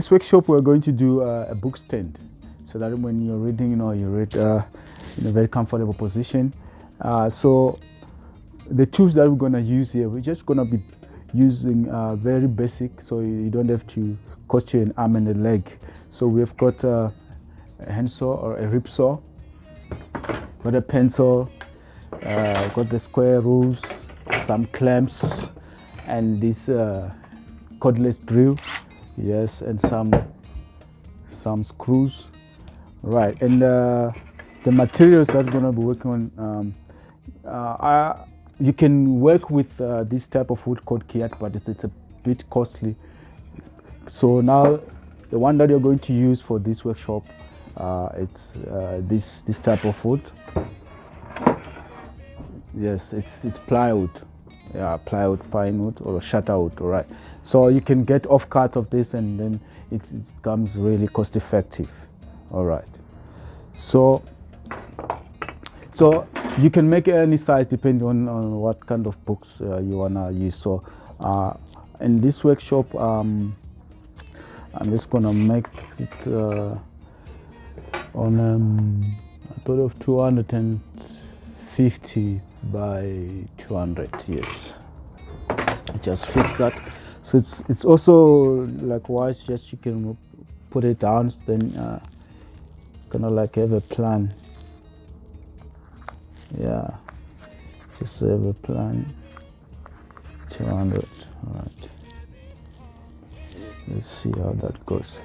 this workshop, we're going to do a book stand, so that when you're reading, you read in a very comfortable position. So the tools that we're going to use here, we're just going to be using very basic, so you don't have to cost you an arm and a leg. So we've got a hand saw or a rip saw, got a pencil, got the square rules, some clamps, and this cordless drill, yes, and some screws, right? And the materials that we're going to be working on, you can work with this type of wood called kiat, but it's a bit costly. So now the one that you're going to use for this workshop, it's this type of wood. Yes, it's plywood. Yeah, plywood, pine wood, or shutter wood. All right. So you can get off cuts of this, and then it becomes really cost effective. All right. So you can make any size depending on what kind of books you wanna use. So in this workshop, I'm just gonna make it on a total of 250 by 200. Yes, I just fix that. So it's also likewise, just you can put it down, then kind of like have a plan. Yeah, just have a plan. 200. All right. Let's see how that goes.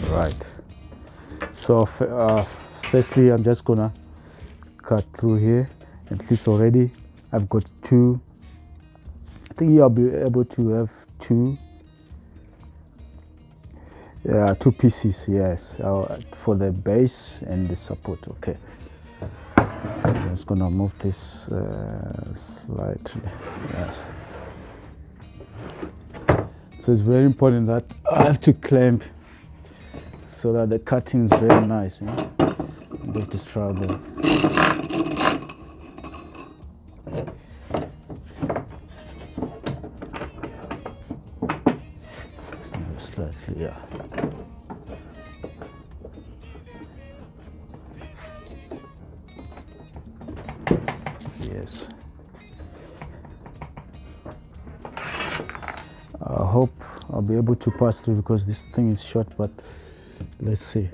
Right. So firstly, I'm just gonna cut through here. At least already I've got two. I think I'll be able to have two pieces. Yes, for the base and the support. Okay. So I'm just gonna move this slightly. Yes. So it's very important that I have to clamp, so that the cutting is very nice. You don't have to struggle. Let's move slightly, yeah. Yes. I hope I'll be able to pass through because this thing is short, but let's see.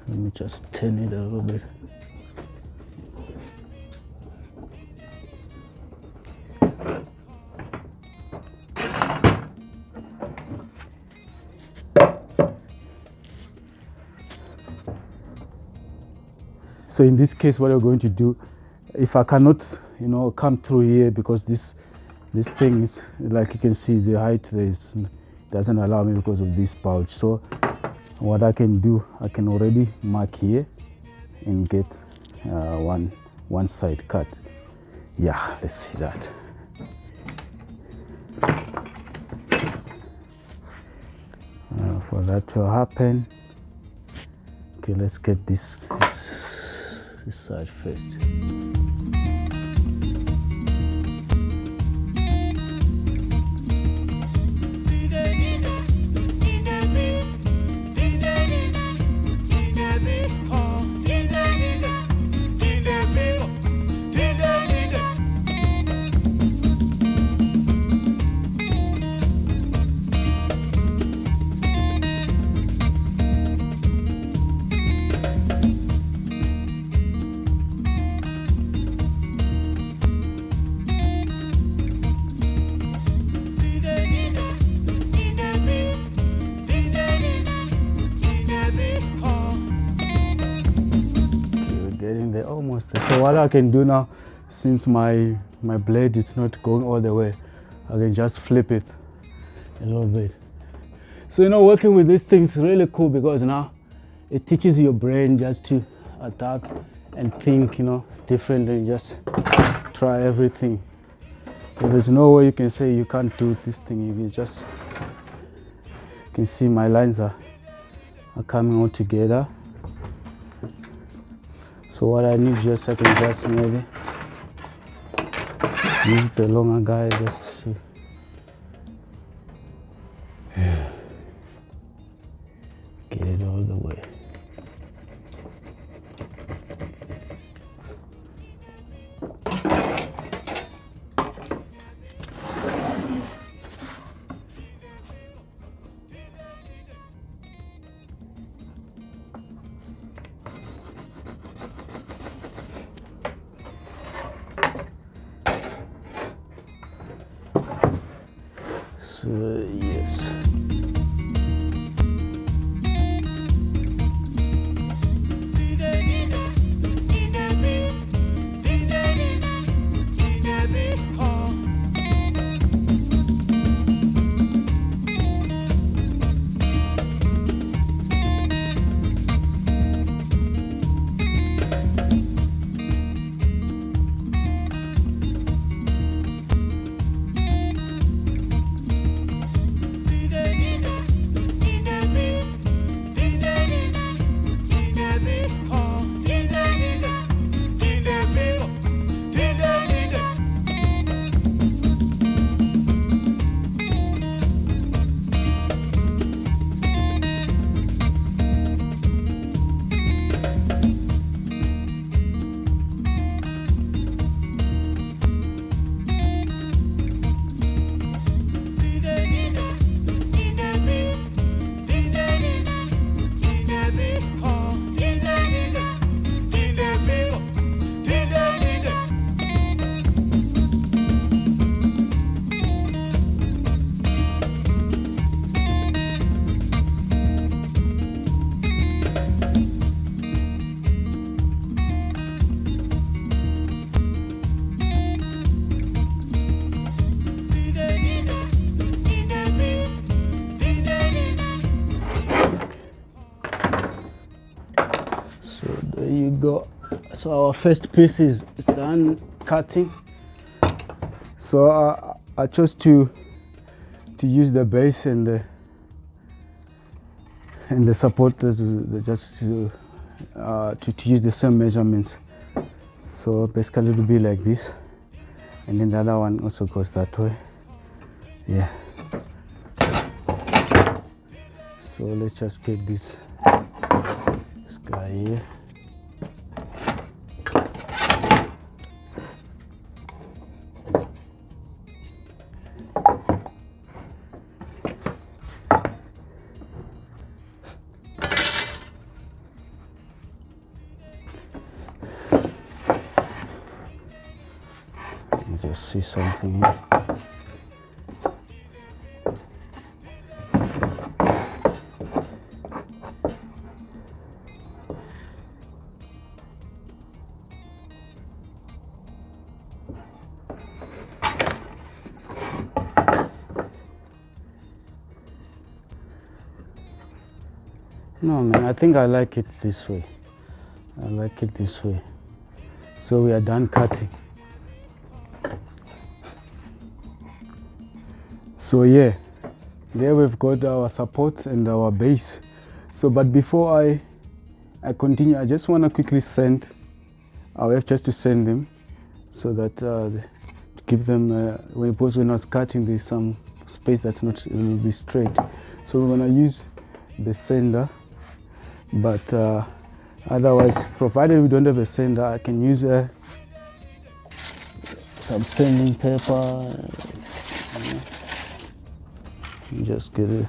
Let me just turn it a little bit. So in this case, what we're going to do, if I cannot, come through here, because this thing is, like you can see, the height there doesn't allow me because of this pouch. So what I can do, I can already mark here and get one side cut. Yeah, let's see that. For that to happen, okay, let's get this side first. what I can do now, since my blade is not going all the way, I can just flip it a little bit. So you know, working with this thing is really cool because now it teaches your brain just to adapt and think, you know, differently. Just try everything. There's no way you can say you can't do this thing. If you just, you can see my lines are coming all together. So what I need, just I can just maybe use the longer guy just to get it all the way. So, yes. There you go. So our first piece is done cutting. So I chose to use the base and the supporters just to use the same measurements. So basically it will be like this, and then the other one also goes that way. Yeah. So let's just get this guy here. Just see something here. No, man, I think I like it this way. I like it this way. So we are done cutting. So yeah, there we've got our support and our base. So, but before I continue, I just want to quickly sand. I have just to sand them so that to keep them, when I was cutting, there's some space that's not will be straight. So we're gonna use the sander, but otherwise, provided we don't have a sander, I can use some sanding paper. Just get it.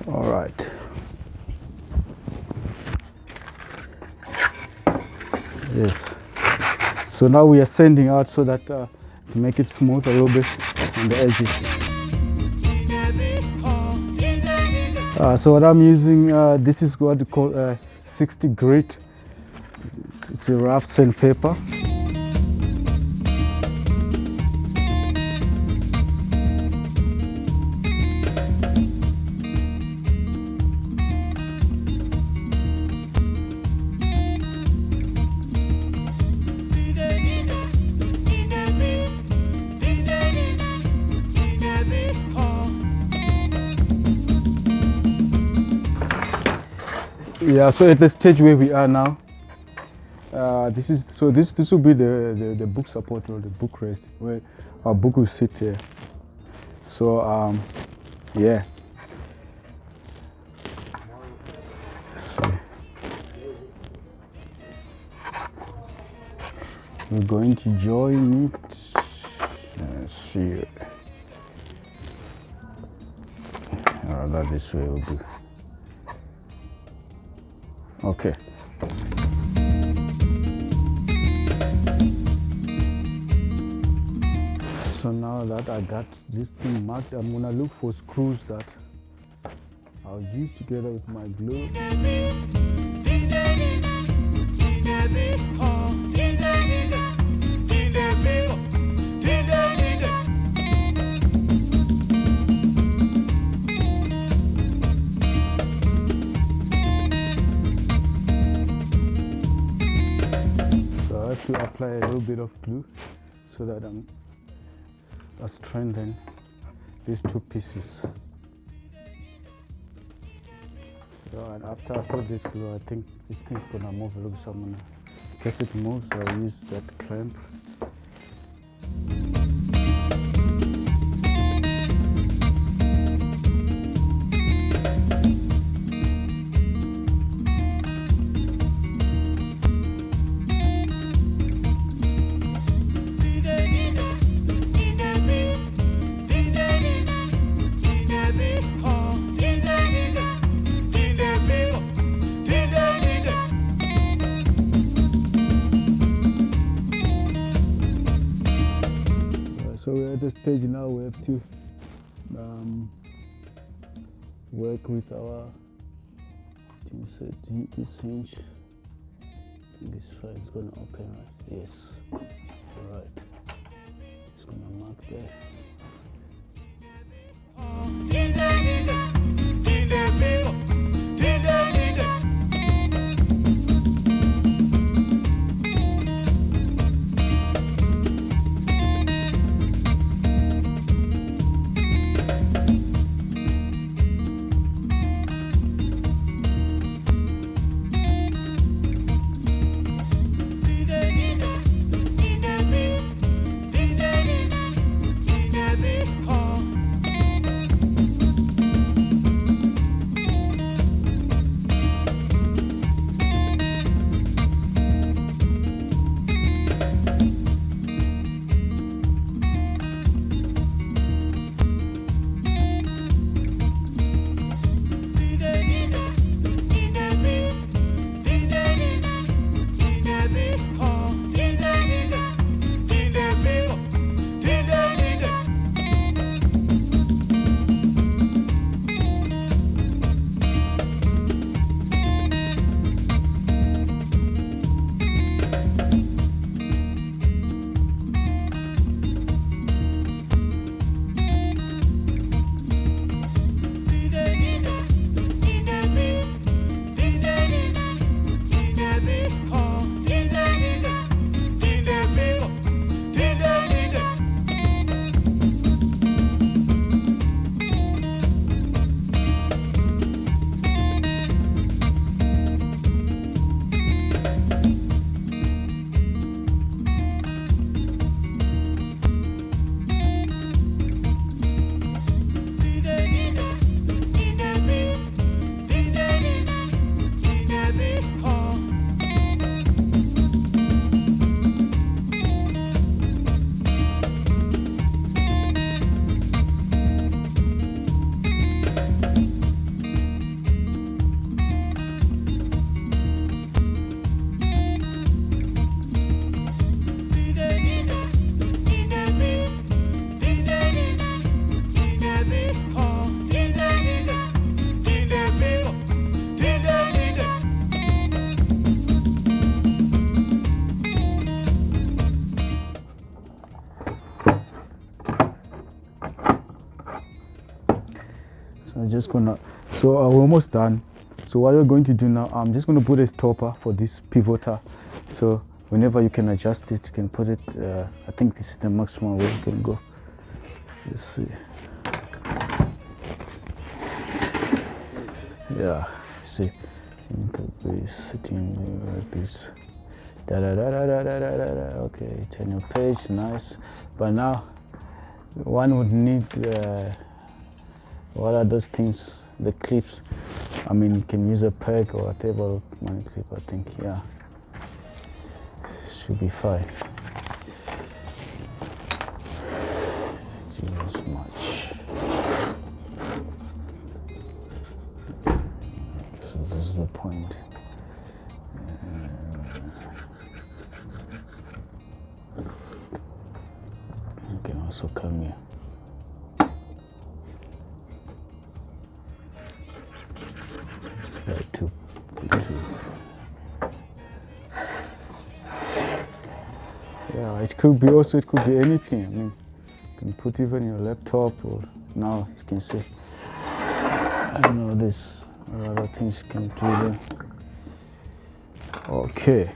All right. Yes. So now we are sanding out so that to make it smooth a little bit on the edges. So what I'm using, this is what we call 60 grit. It's a rough sandpaper. Yeah, so at the stage where we are now, this will be the book support or the book rest where our book will sit here. So yeah. So we're going to join it. Let's see. That this way will be. Okay. So now that I got this thing marked, I'm gonna look for screws that I'll use together with my glue. To apply a little bit of glue so that I strengthen these two pieces. So and after I put this glue, I think this thing's gonna move a little bit. So I'm gonna, in case it moves, I'll use that clamp. So we're at the stage now we have to work with our insert this hinge. This side is gonna open, right? Yes. Alright. Just gonna mark there. I'm just gonna, so we're almost done. So what we're going to do now, I'm just going to put a stopper for this pivoter. So whenever you can adjust it, you can put it, I think this is the maximum where you can go. Let's see. Yeah, see, you could be sitting like this. Okay, turn your page, nice. But now, one would need, what are those things, the clips? I mean, you can use a peg or a table money clip, I think, yeah. Should be fine. Too much. So this is the point. You can also come here. Two. Yeah, it could be also, it could be anything. I mean, you can put even your laptop, or now you can see, I don't know, this or other things you can do there. Okay.